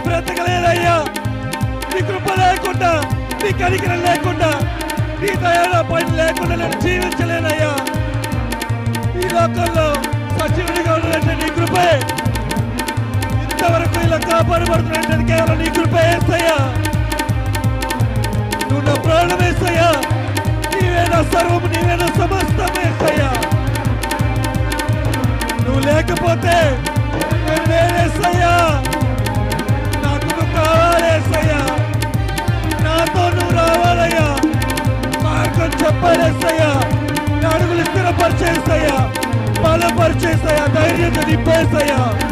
బ్రతకలేనయ్యా. నీ కృప లేకుండా, నీ కనికరం లేకుండా, నీ దయా పైన లేకుండా నేను జీవించలేనయ్యా. ఈ లోకంలో సజీవుడిగా ఉండాలంటే నీ కృపే. ఇంతవరకు ఇలా కాపాడబడుతున్నట్టు కేవలం నీ కృప యేసయ్యా. నువ్వు నా ప్రాణం యేసయ్యా. నీవే నా సర్వము, నీవే నా సమస్తం యేసయ్యా. నువ్వు లేకపోతే నేనేసయ్యా. నాకు నువ్వు కావాలేసయ్యా. నాతో నువ్వు రావాలయ్యా. మార్గం చెప్పాలేసయ్యా. నా అడుగులు స్థిరపరిచేసయ్యా, బలపరిచేసయ్యా, ధైర్యంగా నింపేసయ్యా.